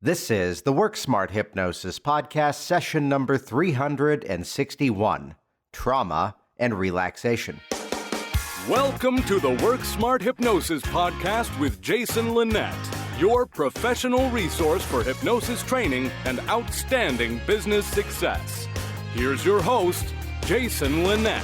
This is the Work Smart Hypnosis podcast, session number 361, Trauma and Relaxation. Welcome to the Work Smart Hypnosis podcast with Jason Linett, your professional resource for hypnosis training and outstanding business success. Here's your host, Jason Linett.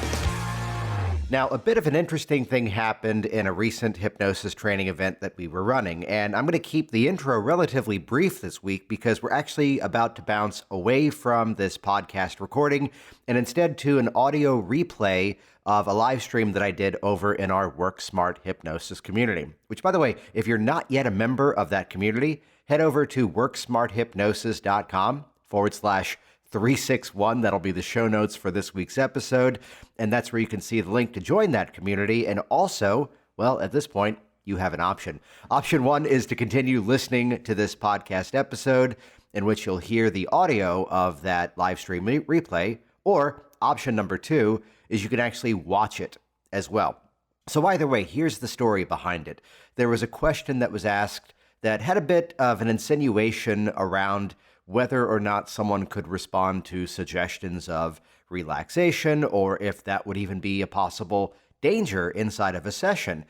Now, a bit of an interesting thing happened in a recent hypnosis training event that we were running, and I'm going to keep the intro relatively brief this week because we're actually about to bounce away from this podcast recording and instead to an audio replay of a live stream that I did over in our Work Smart Hypnosis community, which, by the way, if you're not yet a member of that community, head over to worksmarthypnosis.com/361. That'll be the show notes for this week's episode. And that's where you can see the link to join that community. And also, well, at this point, you have an option. Option one is to continue listening to this podcast episode in which you'll hear the audio of that live stream replay. Or option number two is you can actually watch it as well. So either way, here's the story behind it. There was a question that was asked that had a bit of an insinuation around whether or not someone could respond to suggestions of relaxation, or if that would even be a possible danger inside of a session.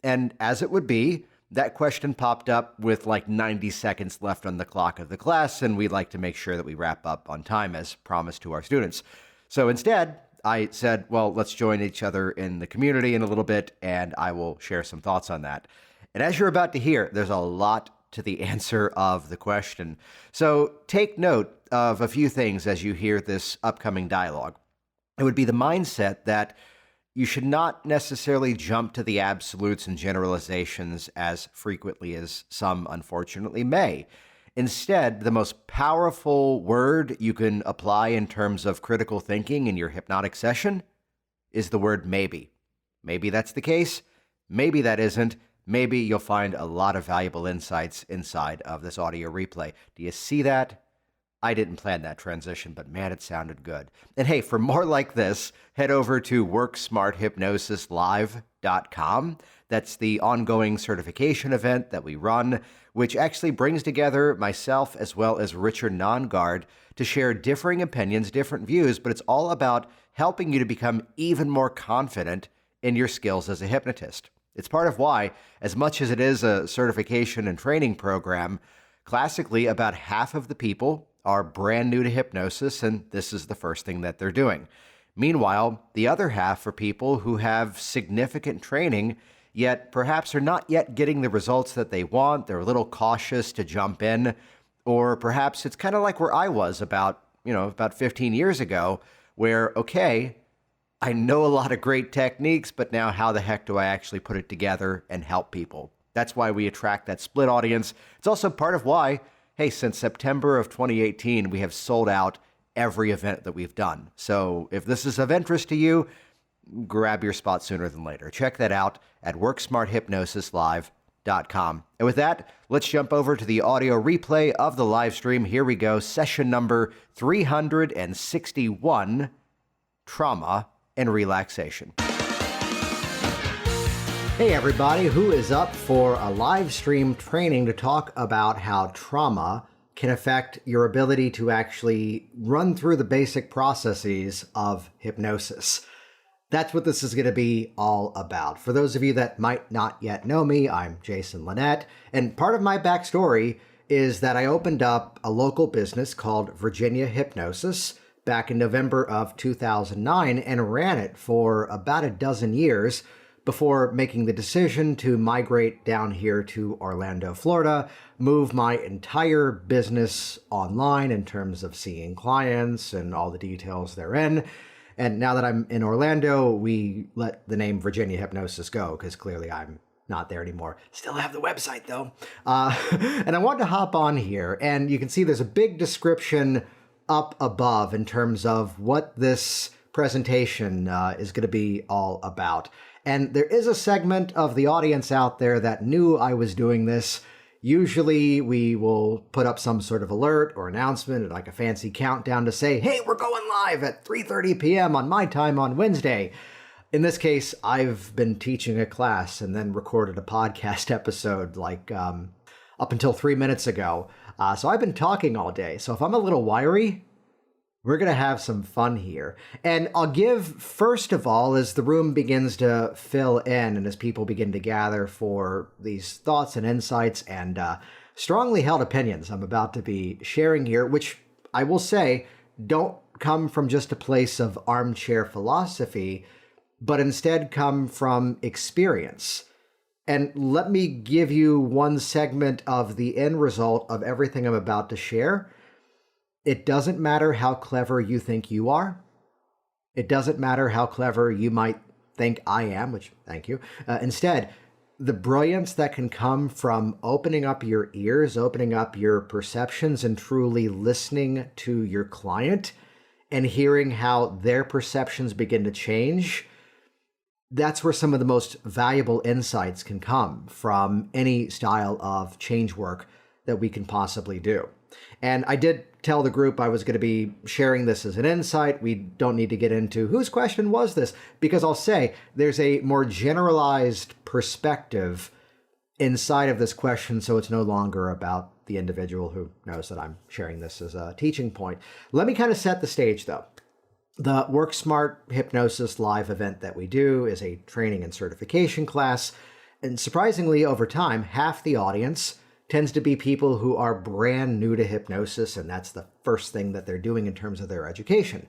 And as it would be, that question popped up with like 90 seconds left on the clock of the class, and we'd like to make sure that we wrap up on time as promised to our students. So instead, I said, well, let's join each other in the community in a little bit, and I will share some thoughts on that. And as you're about to hear, there's a lot to the answer of the question. So take note of a few things as you hear this upcoming dialogue. It would be the mindset that you should not necessarily jump to the absolutes and generalizations as frequently as some unfortunately may. Instead, the most powerful word you can apply in terms of critical thinking in your hypnotic session is the word maybe. Maybe that's the case. Maybe that isn't. Maybe you'll find a lot of valuable insights inside of this audio replay. Do you see that? I didn't plan that transition, but man, it sounded good. And hey, for more like this, head over to worksmarthypnosislive.com. That's the ongoing certification event that we run, which actually brings together myself as well as Richard Nongard to share differing opinions, different views, but it's all about helping you to become even more confident in your skills as a hypnotist. It's part of why, as much as it is a certification and training program, classically about half of the people are brand new to hypnosis, and this is the first thing that they're doing. Meanwhile, the other half are people who have significant training, yet perhaps are not yet getting the results that they want. They're a little cautious to jump in, or perhaps it's kind of like where I was about 15 years ago, where, okay, I know a lot of great techniques, but now how the heck do I actually put it together and help people? That's why we attract that split audience. It's also part of why, hey, since September of 2018, we have sold out every event that we've done. So if this is of interest to you, grab your spot sooner than later. Check that out at worksmarthypnosislive.com. And with that, let's jump over to the audio replay of the live stream. Here we go, session number 361, Trauma and Relaxation. Hey everybody, who is up for a live stream training to talk about how trauma can affect your ability to actually run through the basic processes of hypnosis? That's what this is going to be all about. For those of you that might not yet know me, I'm Jason Linett, and part of my backstory is that I opened up a local business called Virginia Hypnosis back in November of 2009 and ran it for about a dozen years before making the decision to migrate down here to Orlando, Florida, move my entire business online in terms of seeing clients and all the details therein. And now that I'm in Orlando, we let the name Virginia Hypnosis go because clearly I'm not there anymore. Still have the website though. And I wanted to hop on here, and you can see there's a big description up above in terms of what this presentation is going to be all about. And there is a segment of the audience out there that knew I was doing this. Usually we will put up some sort of alert or announcement or like a fancy countdown to say, hey, we're going live at 3:30 p.m. on my time on Wednesday. In this case, I've been teaching a class and then recorded a podcast episode like up until 3 minutes ago. So I've been talking all day. So if I'm a little wiry, we're going to have some fun here. And I'll give, first of all, as the room begins to fill in and as people begin to gather for these thoughts and insights and strongly held opinions I'm about to be sharing here, which I will say don't come from just a place of armchair philosophy, but instead come from experience. And let me give you one segment of the end result of everything I'm about to share. It doesn't matter how clever you think you are. It doesn't matter how clever you might think I am, which, thank you. Instead, the brilliance that can come from opening up your ears, opening up your perceptions, and truly listening to your client and hearing how their perceptions begin to change, that's where some of the most valuable insights can come from any style of change work that we can possibly do. And I did tell the group I was going to be sharing this as an insight. We don't need to get into whose question was this, because I'll say there's a more generalized perspective inside of this question, so it's no longer about the individual who knows that I'm sharing this as a teaching point. Let me kind of set the stage, though. The Work Smart Hypnosis live event that we do is a training and certification class, and surprisingly, over time, half the audience tends to be people who are brand new to hypnosis, and that's the first thing that they're doing in terms of their education.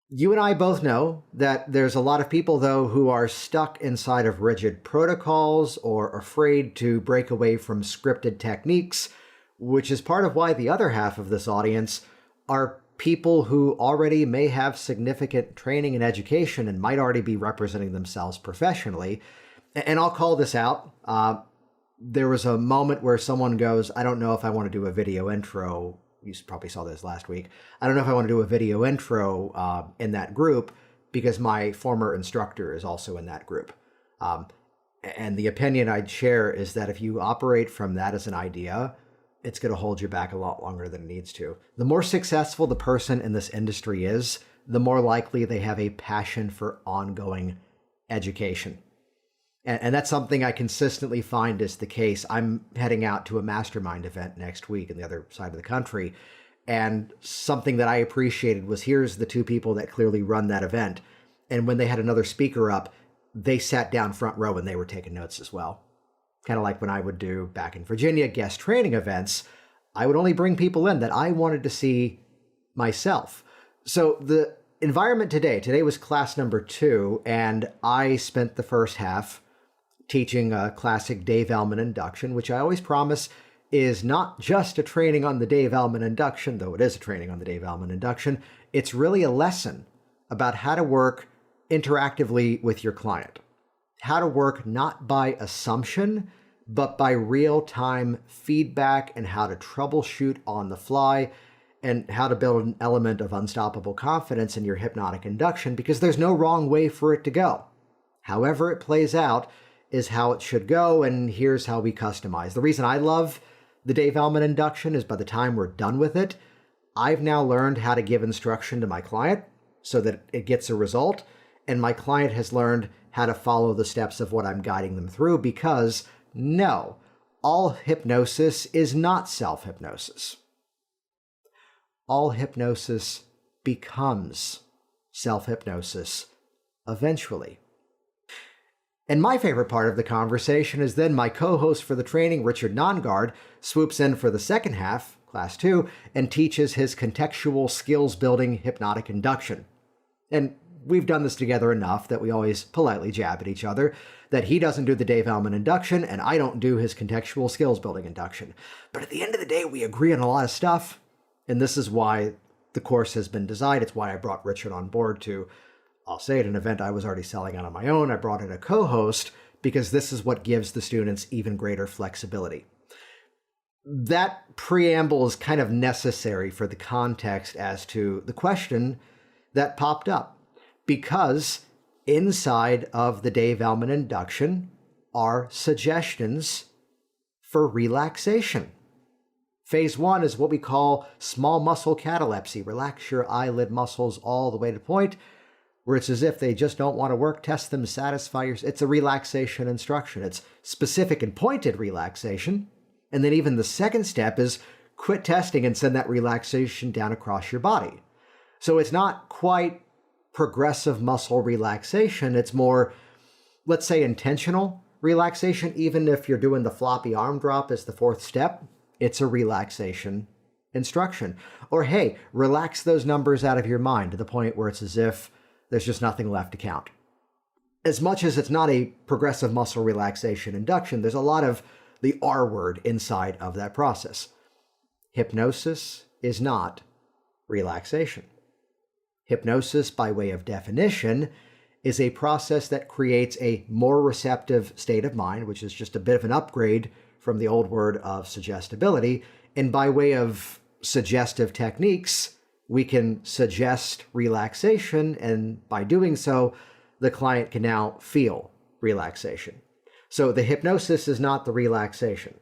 You and I both know that there's a lot of people, though, who are stuck inside of rigid protocols or afraid to break away from scripted techniques, which is part of why the other half of this audience are people who already may have significant training and education and might already be representing themselves professionally. And I'll call this out. There was a moment where someone goes, I don't know if I want to do a video intro. You probably saw this last week. I don't know if I want to do a video intro in that group because my former instructor is also in that group. And the opinion I'd share is that if you operate from that as an idea, it's going to hold you back a lot longer than it needs to. The more successful the person in this industry is, the more likely they have a passion for ongoing education. And that's something I consistently find is the case. I'm heading out to a mastermind event next week in the other side of the country. And something that I appreciated was here's the two people that clearly run that event. And when they had another speaker up, they sat down front row and they were taking notes as well. Kind of like when I would do back in Virginia guest training events, I would only bring people in that I wanted to see myself. So the environment today was class number 2, and I spent the first half teaching a classic Dave Ellman induction, which I always promise is not just a training on the Dave Ellman induction, though it is a training on the Dave Ellman induction. It's really a lesson about how to work interactively with your client, how to work not by assumption, but by real-time feedback, and how to troubleshoot on the fly, and how to build an element of unstoppable confidence in your hypnotic induction, because there's no wrong way for it to go. However it plays out is how it should go, and here's how we customize. The reason I love the Dave Ellman induction is by the time we're done with it, I've now learned how to give instruction to my client so that it gets a result, and my client has learned how to follow the steps of what I'm guiding them through, because no, all hypnosis is not self-hypnosis. All hypnosis becomes self-hypnosis eventually. And my favorite part of the conversation is then my co-host for the training, Richard Nongard, swoops in for the second half, class 2, and teaches his contextual skills-building hypnotic induction. And we've done this together enough that we always politely jab at each other that he doesn't do the Dave Ellman induction and I don't do his contextual skills-building induction. But at the end of the day, we agree on a lot of stuff, and this is why the course has been designed. It's why I brought Richard on board to, I'll say it, an event I was already selling out on my own. I brought in a co-host because this is what gives the students even greater flexibility. That preamble is kind of necessary for the context as to the question that popped up, because inside of the Dave Ellman induction are suggestions for relaxation. Phase 1 is what we call small muscle catalepsy. Relax your eyelid muscles all the way to the point where it's as if they just don't want to work. Test them, satisfy yourself. It's a relaxation instruction. It's specific and pointed relaxation. And then even the second step is quit testing and send that relaxation down across your body. So it's not quite progressive muscle relaxation. It's more, let's say, intentional relaxation. Even if you're doing the floppy arm drop as the fourth step, it's a relaxation instruction. Or, hey, relax those numbers out of your mind to the point where it's as if there's just nothing left to count. As much as it's not a progressive muscle relaxation induction, there's a lot of the R word inside of that process. Hypnosis is not relaxation. Hypnosis, by way of definition, is a process that creates a more receptive state of mind, which is just a bit of an upgrade from the old word of suggestibility. And by way of suggestive techniques, we can suggest relaxation, and by doing so, the client can now feel relaxation. So the hypnosis is not the relaxation.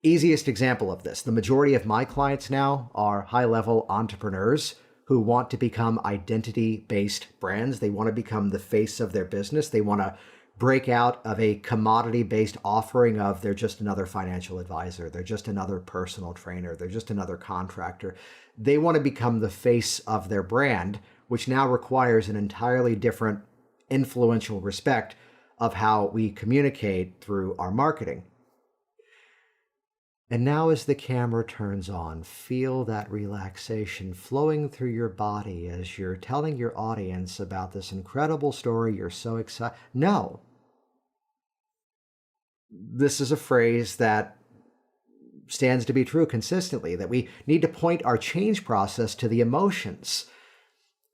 Easiest example of this, the majority of my clients now are high-level entrepreneurs who want to become identity-based brands. They want to become the face of their business. They want to break out of a commodity-based offering of they're just another financial advisor, they're just another personal trainer, they're just another contractor. They want to become the face of their brand, which now requires an entirely different influential respect of how we communicate through our marketing. And now as the camera turns on, feel that relaxation flowing through your body as you're telling your audience about this incredible story you're so excited. No. This is a phrase that stands to be true consistently, that we need to point our change process to the emotions.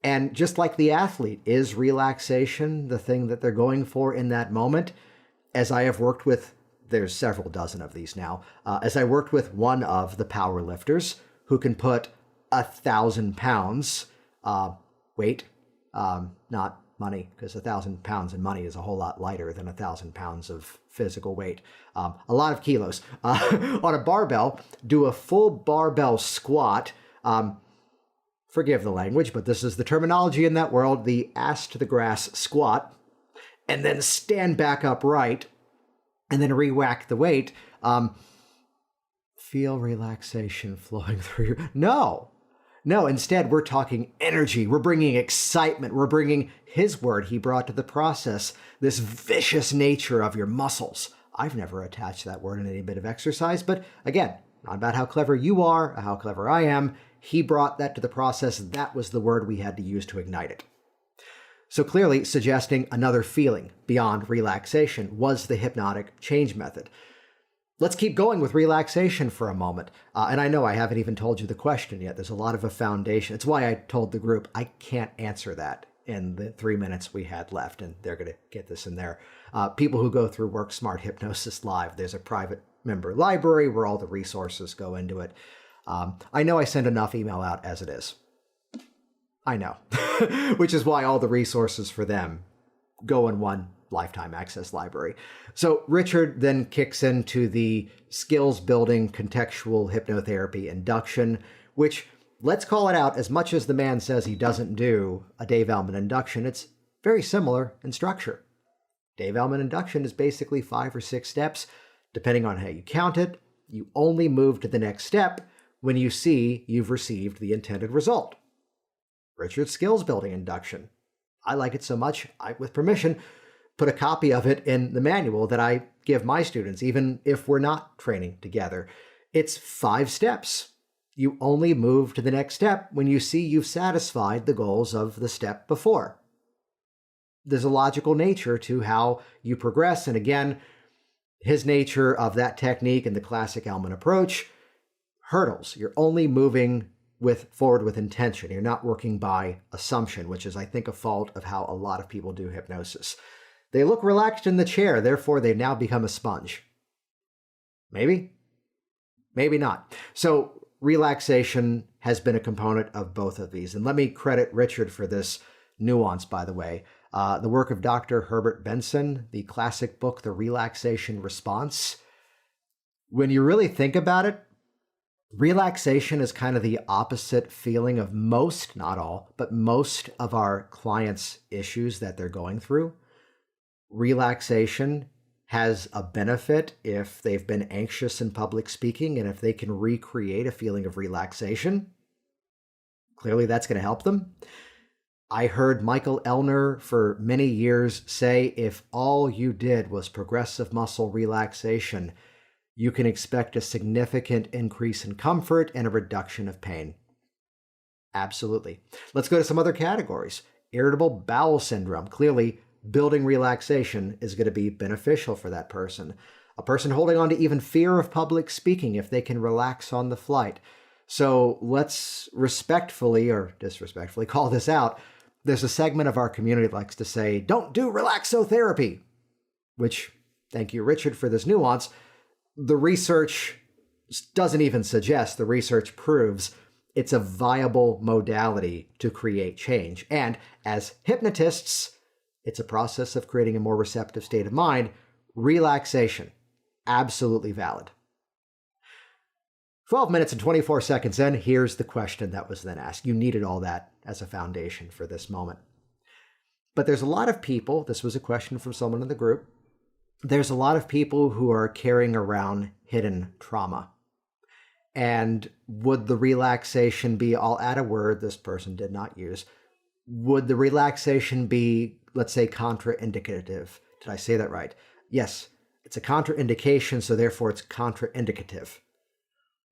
And just like the athlete, is relaxation the thing that they're going for in that moment? As I have worked with, there's several dozen of these now, as I worked with one of the power lifters who can put 1,000 pounds weight, not money, because 1,000 pounds in money is a whole lot lighter than 1,000 pounds of physical weight. A lot of kilos. On a barbell, do a full barbell squat. Forgive the language, but this is the terminology in that world, the ass to the grass squat, and then stand back upright, and then re-whack the weight. Feel relaxation flowing through your... No, instead we're talking energy. We're bringing excitement. We're bringing his word he brought to the process, this vicious nature of your muscles. I've never attached that word in any bit of exercise, but again, not about how clever you are, or how clever I am. He brought that to the process. That was the word we had to use to ignite it. So clearly suggesting another feeling beyond relaxation was the hypnotic change method. Let's keep going with relaxation for a moment. And I know I haven't even told you the question yet. There's a lot of a foundation. It's why I told the group I can't answer that in the 3 minutes we had left, and they're going to get this in there. People who go through Work Smart Hypnosis Live, there's a private member library where all the resources go into it. I know I send enough email out as it is. I know, which is why all the resources for them go in one lifetime access library. So Richard then kicks into the skills building contextual hypnotherapy induction, which, let's call it out, as much as the man says he doesn't do a Dave Elman induction, it's very similar in structure. Dave Elman induction is basically 5 or 6 steps, depending on how you count it. You only move to the next step when you see you've received the intended result. Richard's skills building induction. I like it so much, I, with permission, put a copy of it in the manual that I give my students, even if we're not training together. It's 5 steps. You only move to the next step when you see you've satisfied the goals of the step before. There's a logical nature to how you progress, and again, his nature of that technique and the classic Elman approach, hurdles. You're only moving forward with intention. You're not working by assumption, which is, I think, a fault of how a lot of people do hypnosis. They look relaxed in the chair, therefore they now become a sponge. Maybe? Maybe not. So relaxation has been a component of both of these. And let me credit Richard for this nuance, by the way. The work of Dr. Herbert Benson, the classic book, The Relaxation Response. When you really think about it, relaxation is kind of the opposite feeling of most, not all, but most of our clients' issues that they're going through. Relaxation has a benefit if they've been anxious in public speaking, and if they can recreate a feeling of relaxation, clearly that's going to help them. I heard Michael Elner for many years say, if all you did was progressive muscle relaxation, you can expect a significant increase in comfort and a reduction of pain. Absolutely. Let's go to some other categories. Irritable bowel syndrome. Clearly, building relaxation is going to be beneficial for that person. A person holding on to even fear of public speaking, if they can relax on the flight. So let's respectfully or disrespectfully call this out. There's a segment of our community that likes to say, don't do relaxotherapy, which, thank you, Richard, for this nuance. The research doesn't even suggest, the research proves it's a viable modality to create change. And as hypnotists, it's a process of creating a more receptive state of mind. Relaxation, absolutely valid. 12 minutes and 24 seconds in, here's the question that was then asked. You needed all that as a foundation for this moment. But there's a lot of people, this was a question from someone in the group, there's a lot of people who are carrying around hidden trauma. And would the relaxation be, I'll add a word this person did not use, would the relaxation be, let's say, contraindicative? Did I say that right? Yes, it's a contraindication, so therefore it's contraindicative.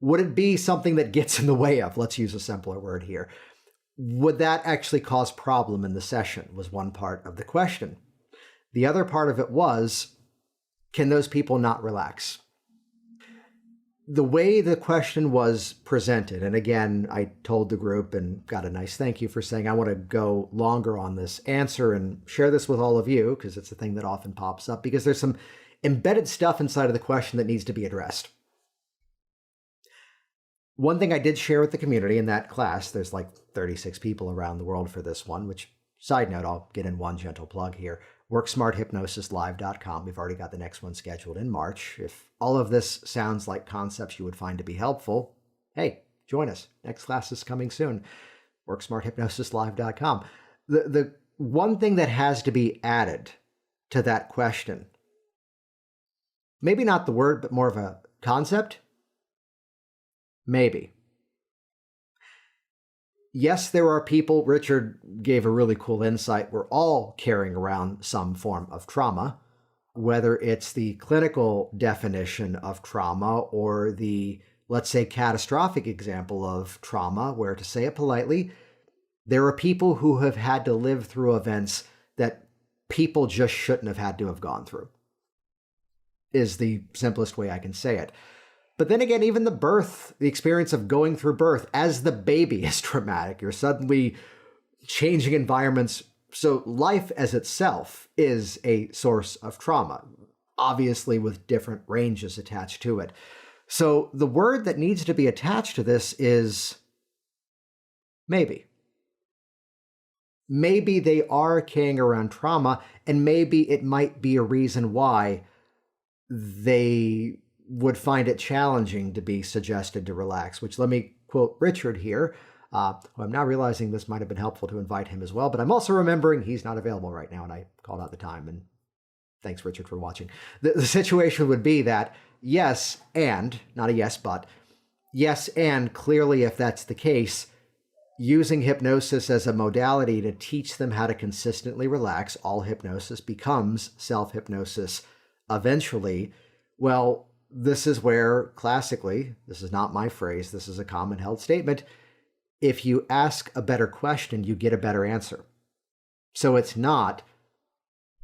Would it be something that gets in the way of, let's use a simpler word here, would that actually cause problem in the session, was one part of the question. The other part of it was, can those people not relax? The way the question was presented, and again, I told the group and got a nice thank you for saying I want to go longer on this answer and share this with all of you, because it's a thing that often pops up, because there's some embedded stuff inside of the question that needs to be addressed. One thing I did share with the community in that class, there's like 36 people around the world for this one, which, side note, I'll get in one gentle plug here, WorkSmartHypnosisLive.com. We've already got the next one scheduled in March. If all of this sounds like concepts you would find to be helpful, hey, join us. Next class is coming soon. WorkSmartHypnosisLive.com. The one thing that has to be added to that question, maybe not the word, but more of a concept, maybe. Yes, there are people, Richard gave a really cool insight, we're all carrying around some form of trauma, whether it's the clinical definition of trauma or the, let's say, catastrophic example of trauma, where, to say it politely, there are people who have had to live through events that people just shouldn't have had to have gone through, is the simplest way I can say it. But then again, even the birth, the experience of going through birth as the baby is traumatic. You're suddenly changing environments. So life as itself is a source of trauma, obviously with different ranges attached to it. So the word that needs to be attached to this is maybe. Maybe they are carrying around trauma, and maybe it might be a reason why they would find it challenging to be suggested to relax, which, let me quote Richard here, who I'm now realizing this might have been helpful to invite him as well, but I'm also remembering he's not available right now, and I called out the time, and thanks, Richard, for watching. The situation would be that, yes, and, not a yes, but, yes, and clearly if that's the case, using hypnosis as a modality to teach them how to consistently relax, all hypnosis becomes self-hypnosis eventually. Well, this is where, classically, this is not my phrase, this is a common held statement, if you ask a better question, you get a better answer. So it's not,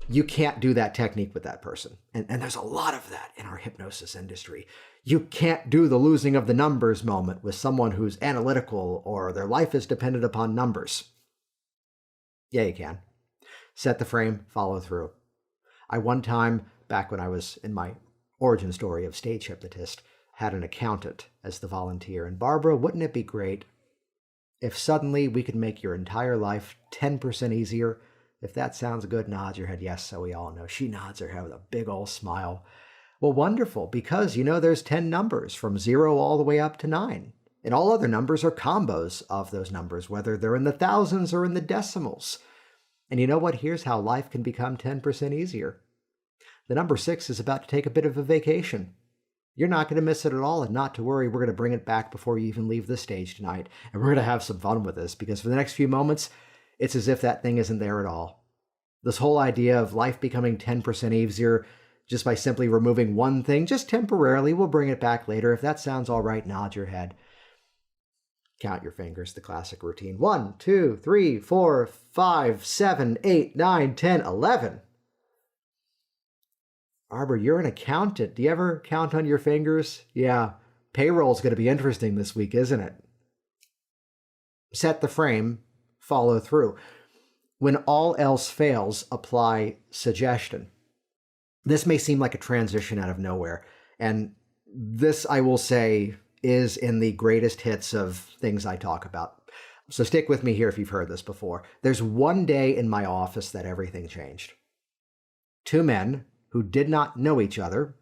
you can't do that technique with that person. And there's a lot of that in our hypnosis industry. You can't do the losing of the numbers moment with someone who's analytical or their life is dependent upon numbers. Yeah, you can. Set the frame, follow through. I one time, back when I was in my origin story of stage hypnotist, had an accountant as the volunteer. And Barbara, wouldn't it be great if suddenly we could make your entire life 10% easier? If that sounds good, nods your head yes, so we all know. She nods her head with a big old smile. Well, wonderful, because there's 10 numbers from 0 all the way up to 9. And all other numbers are combos of those numbers, whether they're in the thousands or in the decimals. And you know what? Here's how life can become 10% easier. The number 6 is about to take a bit of a vacation. You're not going to miss it at all, and not to worry, we're going to bring it back before you even leave the stage tonight. And we're going to have some fun with this, because for the next few moments, it's as if that thing isn't there at all. This whole idea of life becoming 10% easier just by simply removing one thing, just temporarily, we'll bring it back later. If that sounds all right, nod your head. Count your fingers, the classic routine. 1, 2, 3, 4, 5, 7, 8, 9, 10, 11. Arbor, you're an accountant. Do you ever count on your fingers? Yeah, payroll's going to be interesting this week, isn't it? Set the frame, follow through. When all else fails, apply suggestion. This may seem like a transition out of nowhere, and this, I will say, is in the greatest hits of things I talk about. So stick with me here if you've heard this before. There's one day in my office that everything changed. 2 men who did not know each other,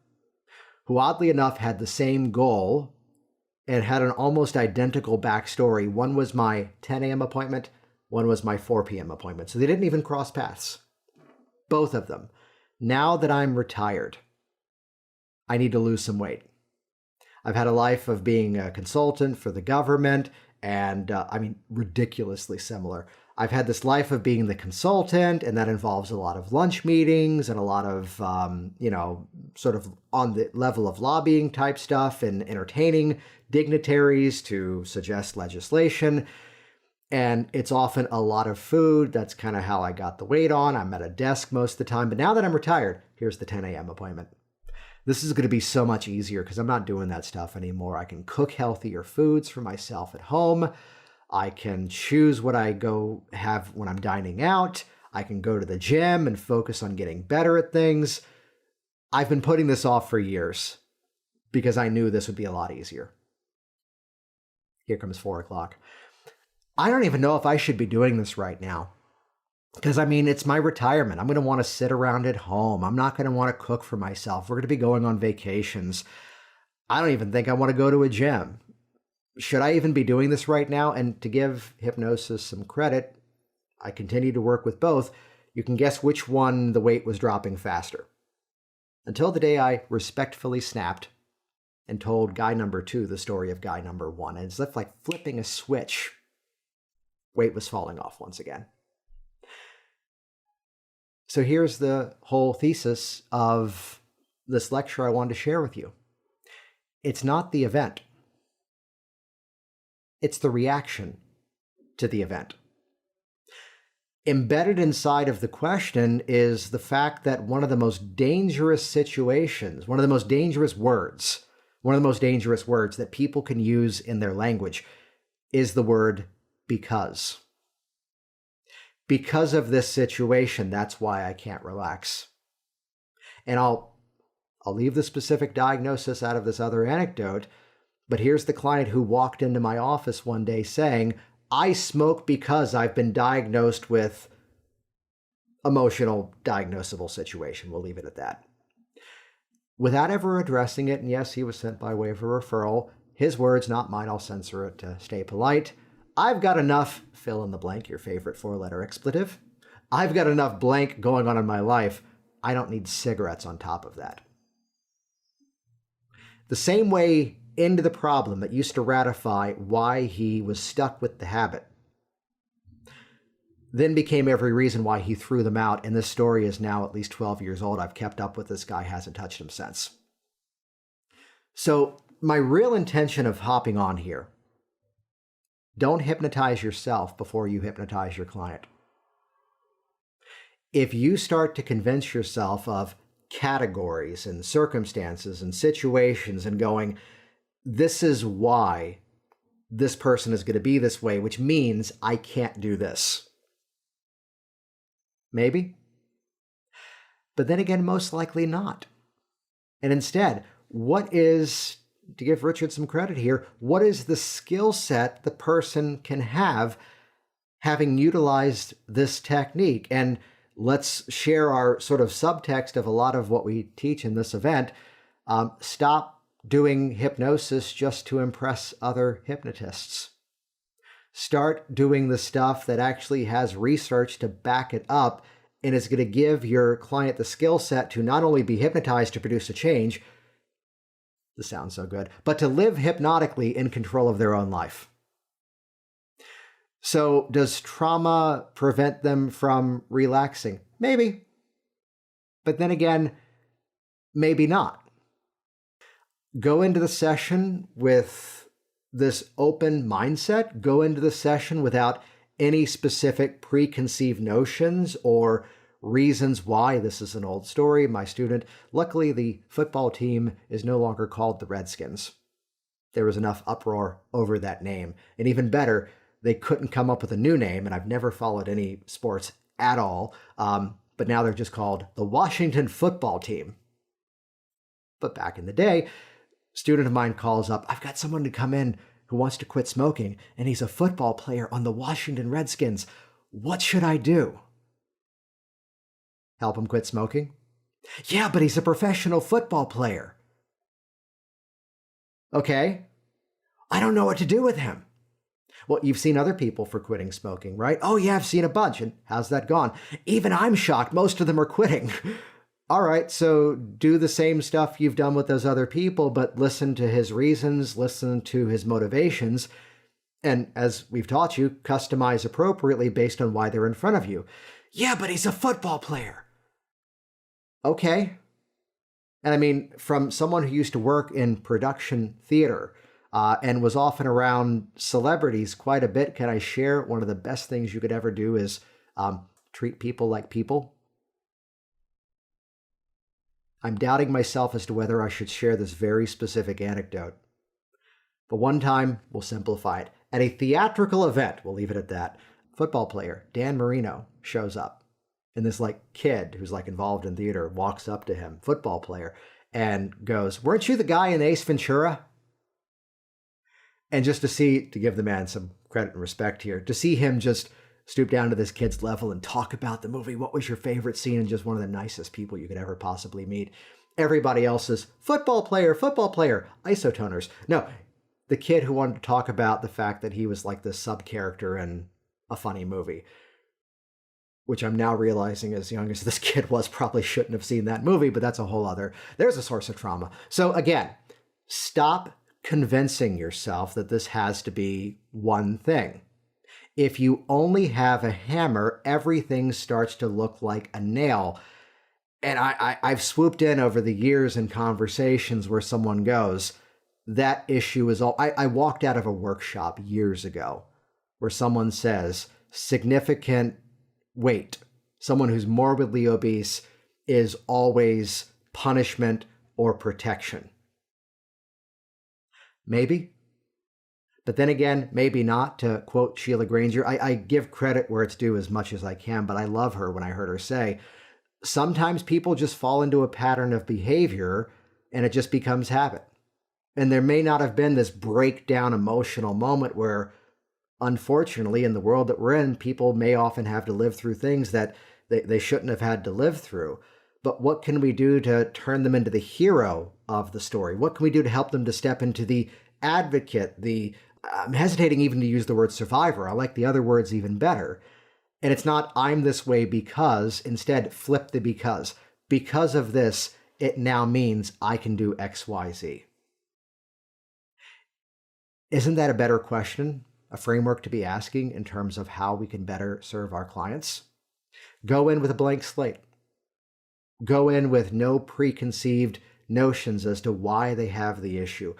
who oddly enough had the same goal and had an almost identical backstory. One was my 10 a.m. appointment, one was my 4 p.m. appointment. So they didn't even cross paths. Both of them. Now that I'm retired, I need to lose some weight. I've had a life of being a consultant for the government, and ridiculously similar. I've had this life of being the consultant, and that involves a lot of lunch meetings and a lot of, sort of on the level of lobbying type stuff and entertaining dignitaries to suggest legislation. And it's often a lot of food. That's kind of how I got the weight on. I'm at a desk most of the time. But now that I'm retired, here's the 10 a.m. appointment. This is going to be so much easier because I'm not doing that stuff anymore. I can cook healthier foods for myself at home. I can choose what I go have when I'm dining out. I can go to the gym and focus on getting better at things. I've been putting this off for years because I knew this would be a lot easier. Here comes 4 o'clock. I don't even know if I should be doing this right now. Because, it's my retirement. I'm going to want to sit around at home. I'm not going to want to cook for myself. We're going to be going on vacations. I don't even think I want to go to a gym. Should I even be doing this right now? And to give hypnosis some credit, I continue to work with both. You can guess which one the weight was dropping faster. Until the day I respectfully snapped and told guy number 2 the story of guy number 1. And it's like flipping a switch. Weight was falling off once again. So here's the whole thesis of this lecture I wanted to share with you. It's not the event. It's the reaction to the event. Embedded inside of the question is the fact that one of the most dangerous situations, one of the most dangerous words that people can use in their language is the word because. Because of this situation, that's why I can't relax. And I'll leave the specific diagnosis out of this other anecdote, but here's the client who walked into my office one day saying, I smoke because I've been diagnosed with emotional diagnosable situation. We'll leave it at that. Without ever addressing it, and yes, he was sent by way of a referral, his words, not mine, I'll censor it to stay polite. I've got enough, fill in the blank, your favorite 4-letter expletive. I've got enough blank going on in my life. I don't need cigarettes on top of that. The same way into the problem that used to ratify why he was stuck with the habit then became every reason why he threw them out. And this story is now at least 12 years old. I've kept up with this guy, hasn't touched him since. So my real intention of hopping on here, don't hypnotize yourself before you hypnotize your client. If you start to convince yourself of categories and circumstances and situations and going, this is why this person is going to be this way, which means I can't do this. Maybe. But then again, most likely not. And instead, what is, to give Richard some credit here, what is the skill set the person can have having utilized this technique? And let's share our sort of subtext of a lot of what we teach in this event. Stop doing hypnosis just to impress other hypnotists. Start doing the stuff that actually has research to back it up and is going to give your client the skill set to not only be hypnotized to produce a change, this sounds so good, but to live hypnotically in control of their own life. So does trauma prevent them from relaxing? Maybe. But then again, maybe not. Go into the session with this open mindset. Go into the session without any specific preconceived notions or reasons why. This is an old story. My student, luckily the football team is no longer called the Redskins. There was enough uproar over that name. And even better, they couldn't come up with a new name, and I've never followed any sports at all. But now they're just called the Washington football team. But back in the day, a student of mine calls up, I've got someone to come in who wants to quit smoking, and he's a football player on the Washington Redskins. What should I do? Help him quit smoking? Yeah, but he's a professional football player. Okay. I don't know what to do with him. Well, you've seen other people for quitting smoking, right? Oh yeah, I've seen a bunch. And how's that gone? Even I'm shocked. Most of them are quitting. All right, so do the same stuff you've done with those other people, but listen to his reasons, listen to his motivations, and as we've taught you, customize appropriately based on why they're in front of you. Yeah, but he's a football player. Okay. And I mean, from someone who used to work in production theater and was often around celebrities quite a bit, can I share one of the best things you could ever do is treat people like people? I'm doubting myself as to whether I should share this very specific anecdote. But one time, we'll simplify it. At a theatrical event, we'll leave it at that, football player Dan Marino shows up. And this kid who's involved in theater walks up to him, football player, and goes, "Weren't you the guy in Ace Ventura?" And just to give the man some credit and respect here, to see him just stoop down to this kid's level and talk about the movie, what was your favorite scene, and just one of the nicest people you could ever possibly meet. Everybody else is football player, isotoners. No, the kid who wanted to talk about the fact that he was this sub-character in a funny movie, which I'm now realizing, as young as this kid was, probably shouldn't have seen that movie, but that's a whole other, there's a source of trauma. So again, stop convincing yourself that this has to be one thing. If you only have a hammer, everything starts to look like a nail. And I've swooped in over the years in conversations where someone goes, that issue is all, I walked out of a workshop years ago where someone says, significant weight, someone who's morbidly obese, is always punishment or protection. Maybe. But then again, maybe not. To quote Sheila Granger, I give credit where it's due as much as I can, but I love her when I heard her say, sometimes people just fall into a pattern of behavior and it just becomes habit. And there may not have been this breakdown emotional moment where, unfortunately, in the world that we're in, people may often have to live through things that they shouldn't have had to live through. But what can we do to turn them into the hero of the story? What can we do to help them to step into the advocate, I'm hesitating even to use the word survivor. I like the other words even better. And it's not, I'm this way because, instead, flip the because. Because of this, it now means I can do X, Y, Z. Isn't that a better question, a framework to be asking in terms of how we can better serve our clients? Go in with a blank slate. Go in with no preconceived notions as to why they have the issue.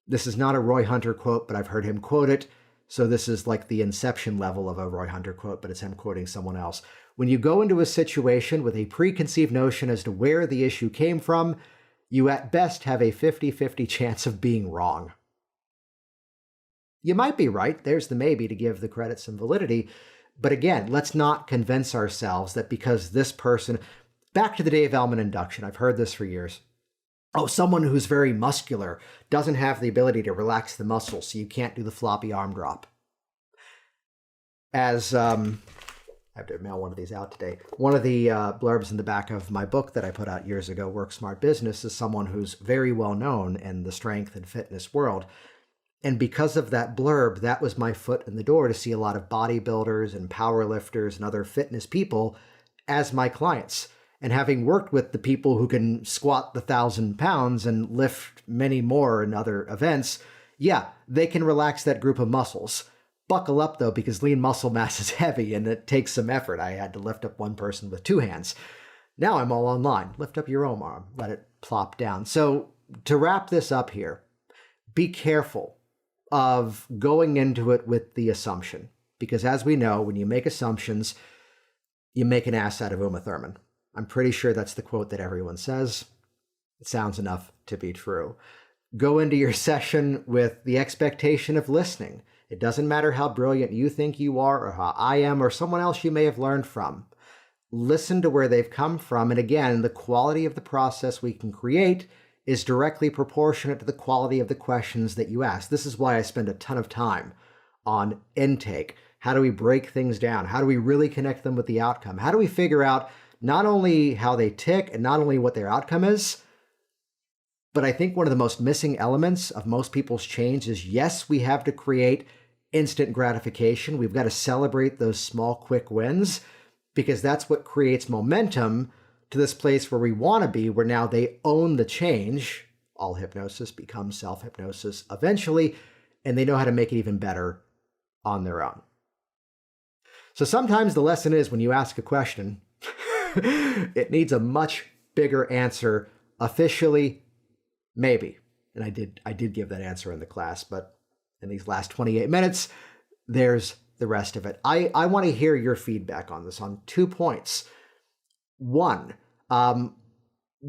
This is not a Roy Hunter quote, but I've heard him quote it. So this is like the inception level of a Roy Hunter quote, but it's him quoting someone else. When you go into a situation with a preconceived notion as to where the issue came from, you at best have a 50-50 chance of being wrong. You might be right. There's the maybe to give the credit some validity. But again, let's not convince ourselves that because this person, back to the Dave Ellman induction, I've heard this for years. Oh, someone who's very muscular doesn't have the ability to relax the muscles, so you can't do the floppy arm drop. As I have to mail one of these out today. One of the blurbs in the back of my book that I put out years ago, Work Smart Business, is someone who's very well known in the strength and fitness world. And because of that blurb, that was my foot in the door to see a lot of bodybuilders and power lifters and other fitness people as my clients. And having worked with the people who can squat the 1,000 pounds and lift many more in other events, yeah, they can relax that group of muscles. Buckle up though, because lean muscle mass is heavy and it takes some effort. I had to lift up one person with 2 hands. Now I'm all online. Lift up your own arm, let it plop down. So to wrap this up here, be careful of going into it with the assumption, because as we know, when you make assumptions, you make an ass out of Uma Thurman. I'm pretty sure that's the quote that everyone says. It sounds enough to be true. Go into your session with the expectation of listening. It doesn't matter how brilliant you think you are or how I am or someone else you may have learned from. Listen to where they've come from. And again, the quality of the process we can create is directly proportionate to the quality of the questions that you ask. This is why I spend a ton of time on intake. How do we break things down? How do we really connect them with the outcome? How do we figure out not only how they tick and not only what their outcome is, but I think one of the most missing elements of most people's change is, yes, we have to create instant gratification. We've got to celebrate those small, quick wins, because that's what creates momentum to this place where we want to be, where now they own the change. All hypnosis becomes self-hypnosis eventually, and they know how to make it even better on their own. So sometimes the lesson is when you ask a question, it needs a much bigger answer. Officially, maybe. And I did give that answer in the class, but in these last 28 minutes, there's the rest of it. I want to hear your feedback on this on 2 points. 1,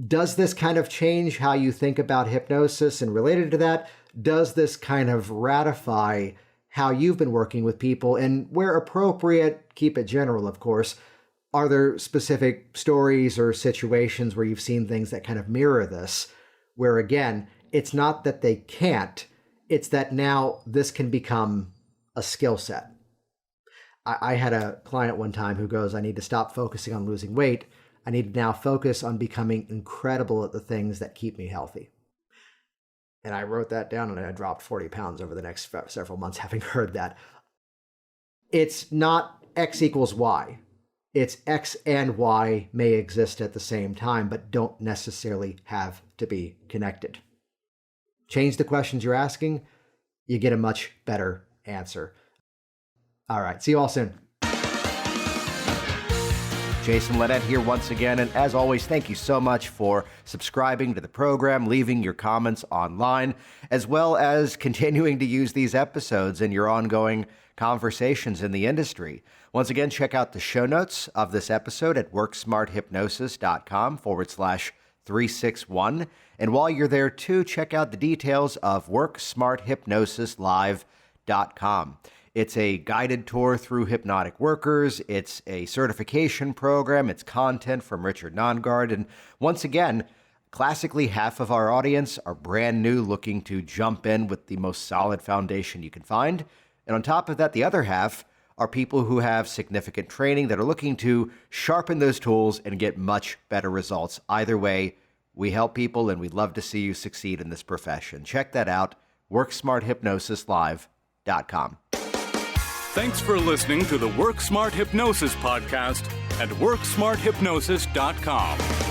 does this kind of change how you think about hypnosis? And related to that, does this kind of ratify how you've been working with people? And where appropriate, keep it general, of course, are there specific stories or situations where you've seen things that kind of mirror this, where again, it's not that they can't, it's that now this can become a skill set. I had a client one time who goes, I need to stop focusing on losing weight. I need to now focus on becoming incredible at the things that keep me healthy. And I wrote that down and I dropped 40 pounds over the next several months having heard that. It's not X equals Y. It's X and Y may exist at the same time, but don't necessarily have to be connected. Change the questions you're asking, you get a much better answer. All right, see you all soon. Jason Linett here once again, and as always, thank you so much for subscribing to the program, leaving your comments online, as well as continuing to use these episodes in your ongoing conversations in the industry. Once again, check out the show notes of this episode at worksmarthypnosis.com/361. And while you're there too, check out the details of worksmarthypnosislive.com. It's a guided tour through hypnotic workers. It's a certification program. It's content from Richard Nongard. And once again, classically, half of our audience are brand new, looking to jump in with the most solid foundation you can find. And on top of that, the other half are people who have significant training that are looking to sharpen those tools and get much better results. Either way, we help people, and we'd love to see you succeed in this profession. Check that out, worksmarthypnosislive.com. Thanks for listening to the Work Smart Hypnosis podcast at worksmarthypnosis.com.